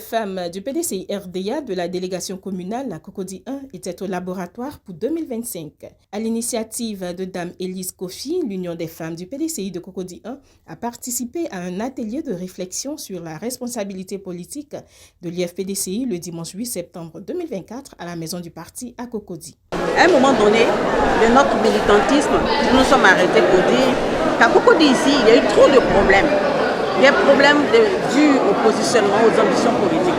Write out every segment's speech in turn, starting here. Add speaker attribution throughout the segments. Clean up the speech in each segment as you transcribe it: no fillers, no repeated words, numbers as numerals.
Speaker 1: femmes du PDCI RDA de la délégation communale à Cocody 1 étaient au laboratoire pour 2025. À l'initiative de Dame Élise Kofi, l'Union des femmes du PDCI de Cocody 1 a participé à un atelier de réflexion sur la responsabilité politique de l'IFPDCI le dimanche 8 septembre 2024 à la maison du parti à Cocody.
Speaker 2: À un moment donné, de notre militantisme, nous nous sommes arrêtés pour dire qu'à Cocody ici, il y a eu trop de problèmes. Des problèmes dus au positionnement, aux ambitions politiques.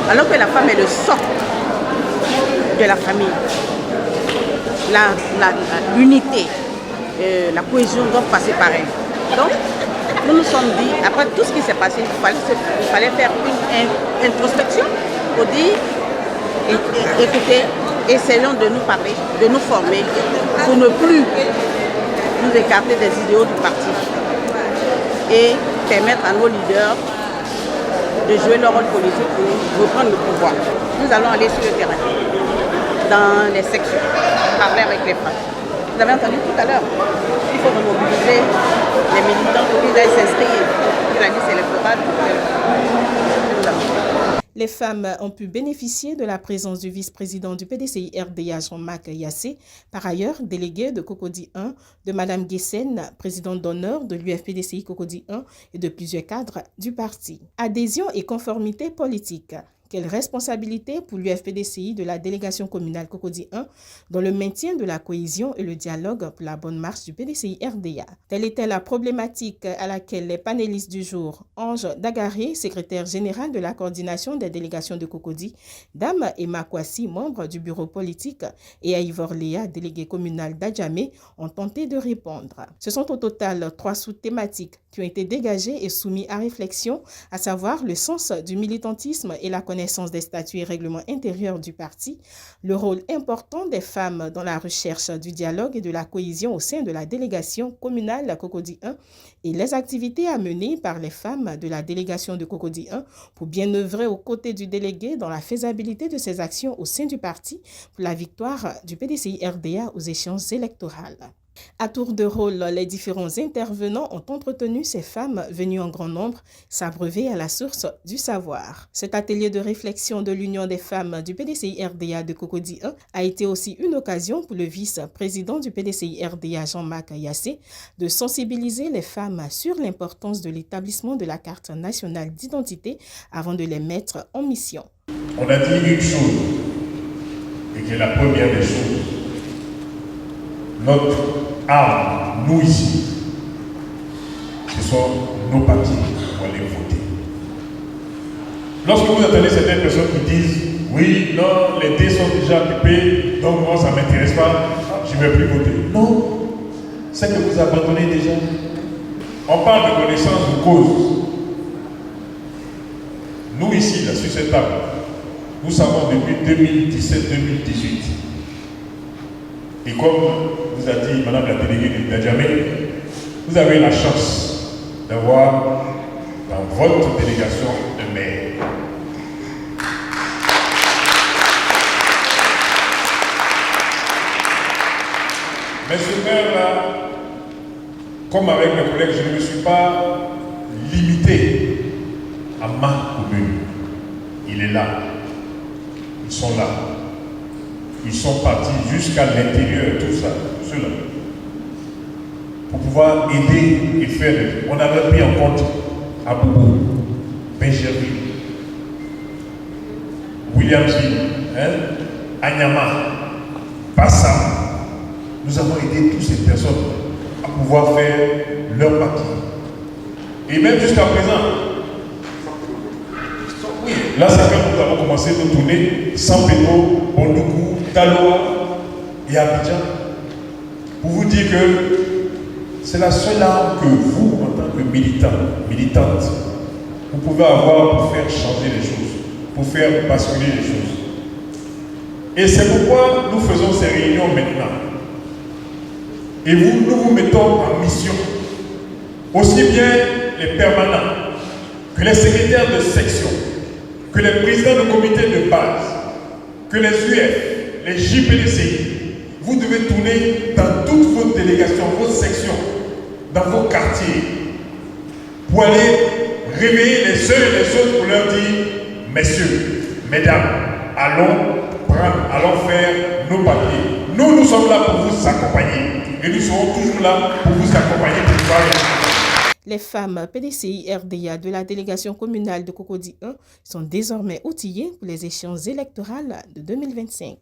Speaker 2: Alors que la femme est le socle de la famille. L'unité, la cohésion doivent passer par elle. Donc, nous nous sommes dit, après tout ce qui s'est passé, il fallait faire une introspection pour dire, écoutez, essayons de nous parler, de nous former, pour ne plus nous écarter des idéaux du parti. Et permettre à nos leaders de jouer leur rôle politique pour reprendre le pouvoir. Nous allons aller sur le terrain, dans les sections, parler avec les femmes. Vous avez entendu tout à l'heure, il faut remobiliser les militants pour qu'ils aillent s'inscrire sur la liste électorale.
Speaker 1: Les femmes ont pu bénéficier de la présence du vice-président du PDCI RDA, Jean-Marc Yassé, par ailleurs délégué de Cocody 1, de Mme Guessène, présidente d'honneur de l'UFPDCI Cocody 1 et de plusieurs cadres du parti. Adhésion et conformité politique. Quelle responsabilité pour l'UFPDCI de la délégation communale Cocody 1 dans le maintien de la cohésion et le dialogue pour la bonne marche du PDCI RDA? Telle était la problématique à laquelle les panélistes du jour, Ange Dagaré, secrétaire général de la coordination des délégations de Cocody, Dame Emma Kwasi, membre du bureau politique, et Aïvor Léa, délégué communal d'Adjamé, ont tenté de répondre. Ce sont au total 3 sous-thématiques qui ont été dégagées et soumises à réflexion, à savoir le sens du militantisme et la connaissance des statuts et règlements intérieurs du parti, le rôle important des femmes dans la recherche du dialogue et de la cohésion au sein de la délégation communale Cocody 1 et les activités à mener par les femmes de la délégation de Cocody 1 pour bien œuvrer aux côtés du délégué dans la faisabilité de ses actions au sein du parti pour la victoire du PDCI RDA aux échéances électorales. À tour de rôle, les différents intervenants ont entretenu ces femmes venues en grand nombre s'abreuver à la source du savoir. Cet atelier de réflexion de l'Union des femmes du PDCI RDA de Cocody 1 a été aussi une occasion pour le vice-président du PDCI RDA, Jean-Marc Yassé, de sensibiliser les femmes sur l'importance de l'établissement de la carte nationale d'identité avant de les mettre en mission.
Speaker 3: On a dit une chose, et qui est la première des choses. Notre arme, nous ici, ce sont nos papiers pour aller voter. Lorsque vous entendez certaines personnes qui disent « Oui, non, les dés sont déjà occupés, donc moi ça ne m'intéresse pas, je ne vais plus voter ». Non, c'est que vous abandonnez déjà. On parle de connaissance de cause. Nous ici, là, sur cette table, nous savons depuis 2017-2018. Et comme vous a dit Madame la déléguée d'Adjamé, vous avez la chance d'avoir dans votre délégation un maire. Mais ce maire-là, comme avec mes collègues, je ne me suis pas limité à ma commune. Il est là. Ils sont là. Ils sont partis jusqu'à l'intérieur, tout ça, cela, pour pouvoir aider et faire. On avait pris en compte Aboubou, Benjerville, Williamsville, Anyama, Bassam. Nous avons aidé toutes ces personnes à pouvoir faire leur papier. Et même jusqu'à présent, oui, là c'est quand nous avons commencé de tourner Sampéto, Bondoukou, Taloa et Abidjan, pour vous dire que c'est la seule arme que vous, en tant que militant, militante, vous pouvez avoir pour faire changer les choses, pour faire basculer les choses. Et c'est pourquoi nous faisons ces réunions maintenant. Et nous vous mettons en mission, aussi bien les permanents, que les secrétaires de section, que les présidents de comité de base, que les UF, les JPDCI, vous devez tourner dans toutes vos délégations, vos sections, dans vos quartiers, pour aller réveiller les uns et les autres pour leur dire messieurs, mesdames, allons faire nos papiers. Nous sommes là pour vous accompagner. Et nous serons toujours là pour vous accompagner pour pouvoir y aller.
Speaker 1: Les femmes PDCI RDA de la délégation communale de Cocody 1 sont désormais outillées pour les échéances électorales de 2025.